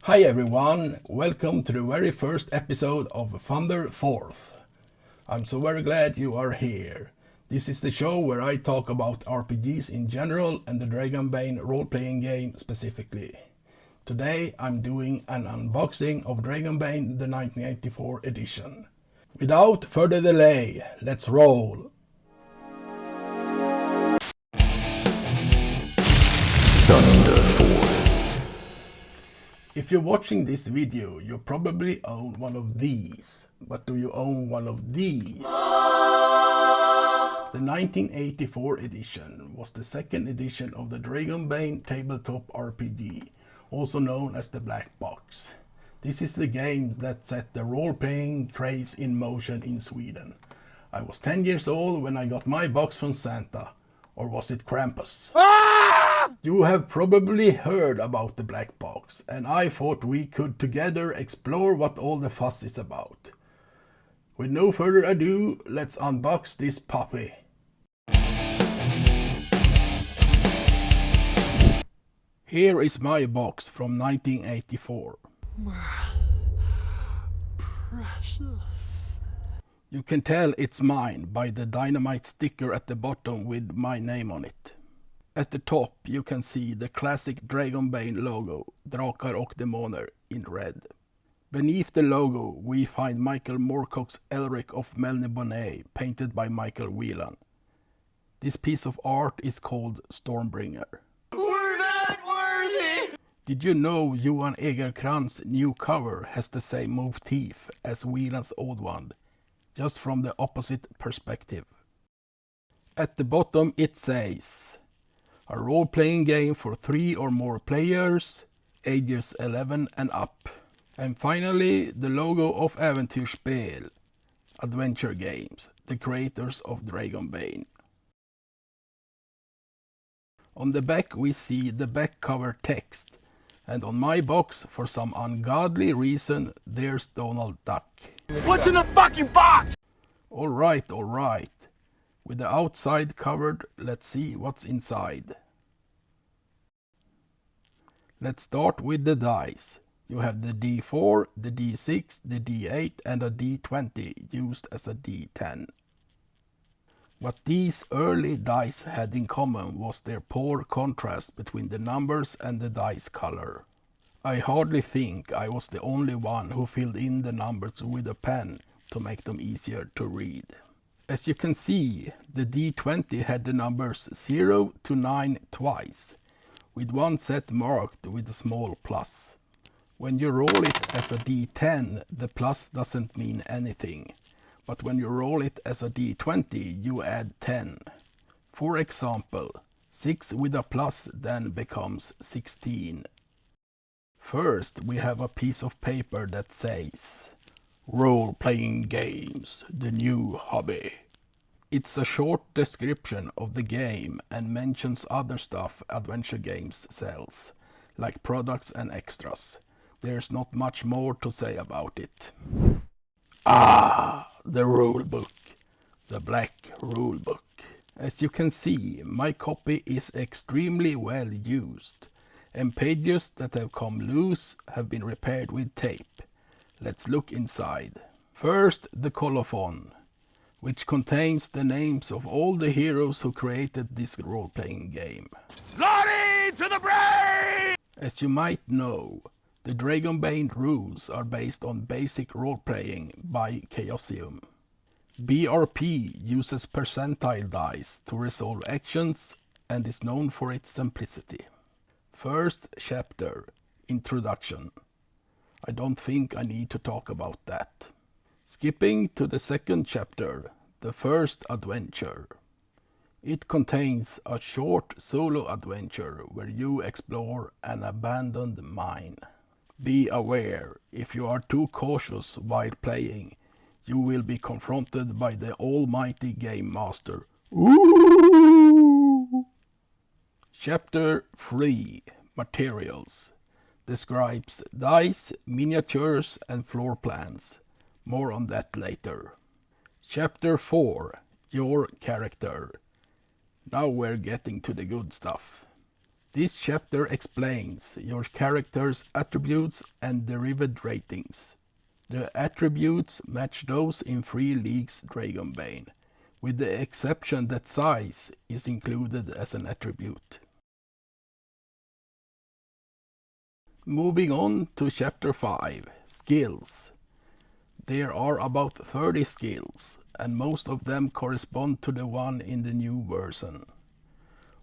Hi everyone, welcome to the very first episode of Thunder Fourth. I'm so very glad you are here. This is the show where I talk about RPGs in general and the Dragonbane role-playing game specifically. Today I'm doing an unboxing of Dragonbane the 1984 edition. Without further delay, let's roll! Thunder Fourth. If you're watching this video, you probably own one of these. But do you own one of these? The 1984 edition was the second edition of the Dragonbane tabletop RPG, also known as the Black Box. This is the game that set the role-playing craze in motion in Sweden. I was 10 years old when I got my box from Santa. Or was it Krampus? You have probably heard about the Black Box, and I thought we could together explore what all the fuss is about. With no further ado, let's unbox this puppy. Here is my box from 1984. Precious. You can tell it's mine by the dynamite sticker at the bottom with my name on it. At the top you can see the classic Dragonbane logo, Drakar och Demoner, in red. Beneath the logo we find Michael Moorcock's Elric of Melniboné, painted by Michael Whelan. This piece of art is called Stormbringer. We're not worthy! Did you know Johan Egerkrant's new cover has the same motif as Whelan's old one, just from the opposite perspective? At the bottom it says, a role-playing game for 3 or more players, ages 11 and up. And finally, the logo of Äventyrsspel, Adventure Games, the creators of Dragonbane. On the back we see the back cover text, and on my box, for some ungodly reason, there's Donald Duck. What's in the fucking box? Alright. With the outside covered, let's see what's inside. Let's start with the dice. You have the D4, the D6, the D8 and a D20 used as a D10. What these early dice had in common was their poor contrast between the numbers and the dice color. I hardly think I was the only one who filled in the numbers with a pen to make them easier to read. As you can see, the D20 had the numbers 0 to 9 twice, with one set marked with a small plus. When you roll it as a D10, the plus doesn't mean anything, but when you roll it as a D20, you add 10. For example, 6 with a plus then becomes 16. First, we have a piece of paper that says, Role-playing games, the new hobby. It's a short description of the game and mentions other stuff Adventure Games sells, like products and extras. There's not much more to say about it. The rulebook. The black rulebook. As you can see, my copy is extremely well used, and pages that have come loose have been repaired with tape. Let's look inside. First, the colophon, which contains the names of all the heroes who created this role-playing game. Lottie to the brain! As you might know, the Dragonbane rules are based on basic role-playing by Chaosium. BRP uses percentile dice to resolve actions and is known for its simplicity. First chapter, Introduction. I don't think I need to talk about that. Skipping to the second chapter, the first adventure. It contains a short solo adventure where you explore an abandoned mine. Be aware, if you are too cautious while playing, you will be confronted by the almighty Game Master. Ooh! Chapter 3, Materials. Describes dice, miniatures and floor plans. More on that later. Chapter 4, Your Character. Now we're getting to the good stuff. This chapter explains your character's attributes and derived ratings. The attributes match those in 3 Leagues Dragonbane, with the exception that size is included as an attribute. Moving on to Chapter 5, Skills. There are about 30 skills, and most of them correspond to the one in the new version.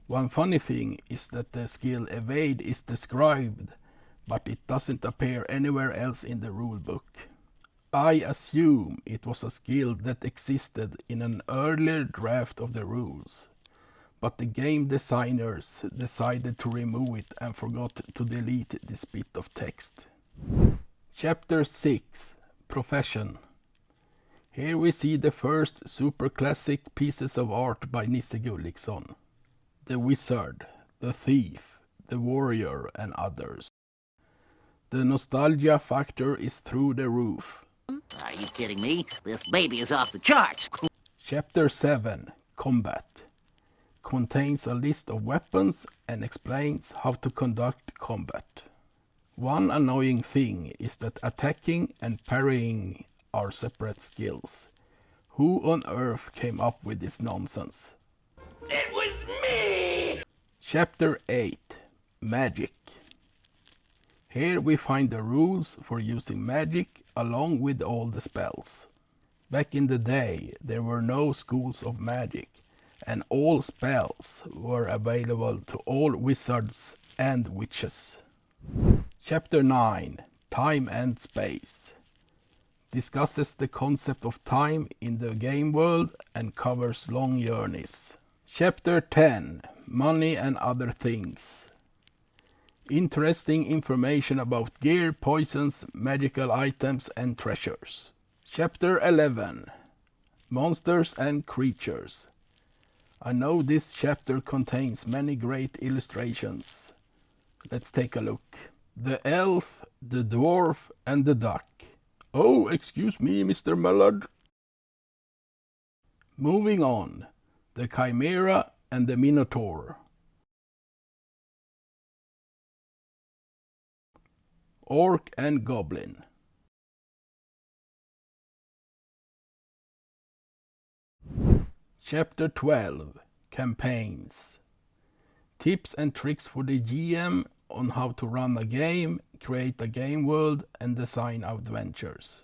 One funny thing is that the skill Evade is described, but it doesn't appear anywhere else in the rulebook. I assume it was a skill that existed in an earlier draft of the rules, but the game designers decided to remove it and forgot to delete this bit of text. Chapter 6, Profession. Here we see the first super classic pieces of art by Nils Gulliksson. The wizard, the thief, the warrior and others. The nostalgia factor is through the roof. Are you kidding me? This baby is off the charts. Chapter 7, Combat. Contains a list of weapons and explains how to conduct combat. One annoying thing is that attacking and parrying are separate skills. Who on earth came up with this nonsense? It was me! Chapter 8, Magic. Here we find the rules for using magic along with all the spells. Back in the day, there were no schools of magic, and all spells were available to all wizards and witches. Chapter 9, Time and Space. Discusses the concept of time in the game world and covers long journeys. Chapter 10, Money and Other Things. Interesting information about gear, poisons, magical items and treasures. Chapter 11, Monsters and Creatures. I know this chapter contains many great illustrations. Let's take a look. The elf, the dwarf and the duck. Oh, excuse me, Mr. Mullard. Moving on. The chimera and the minotaur. Orc and goblin. Chapter 12, Campaigns. Tips and tricks for the GM on how to run a game, create a game world and design adventures.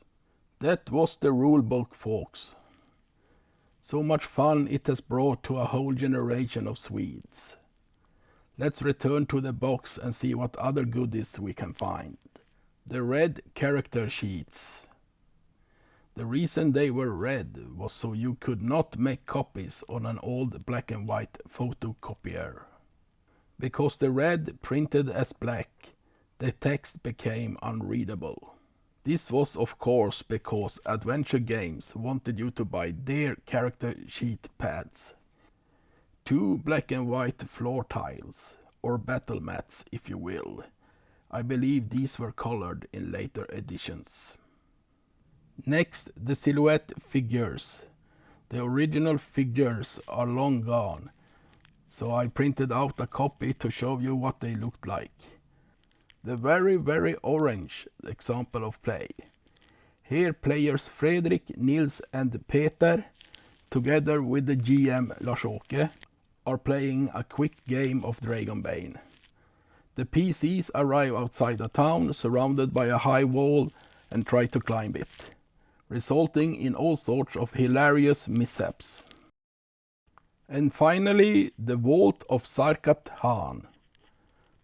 That was the rulebook, folks. So much fun it has brought to a whole generation of Swedes. Let's return to the box and see what other goodies we can find. The red character sheets. The reason they were red was so you could not make copies on an old black and white photocopier. Because the red printed as black, the text became unreadable. This was of course because adventure games wanted you to buy their character sheet pads. 2 black and white floor tiles, or battle mats if you will. I believe these were colored in later editions. Next, the silhouette figures. The original figures are long gone, so I printed out a copy to show you what they looked like. The very orange example of play. Here players Fredrik, Nils and Peter, together with the GM Lars-Åke, are playing a quick game of Dragonbane. The PCs arrive outside a town surrounded by a high wall and try to climb it, resulting in all sorts of hilarious mishaps. And finally, the Vault of Sarkath Han.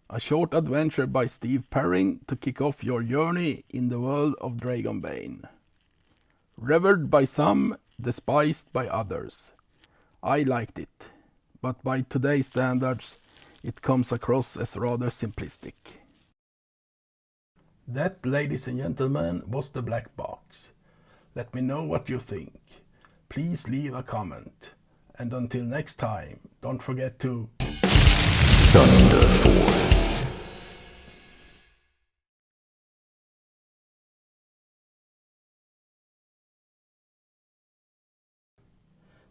A short adventure by Steve Perrin to kick off your journey in the world of Dragonbane. Revered by some, despised by others. I liked it, but by today's standards, it comes across as rather simplistic. That, ladies and gentlemen, was the black box. Let me know what you think. Please leave a comment. And until next time, don't forget to Thunder Force.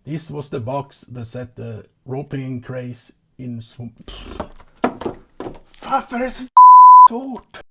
This was the box that set the roping craze in Varför är det så svårt?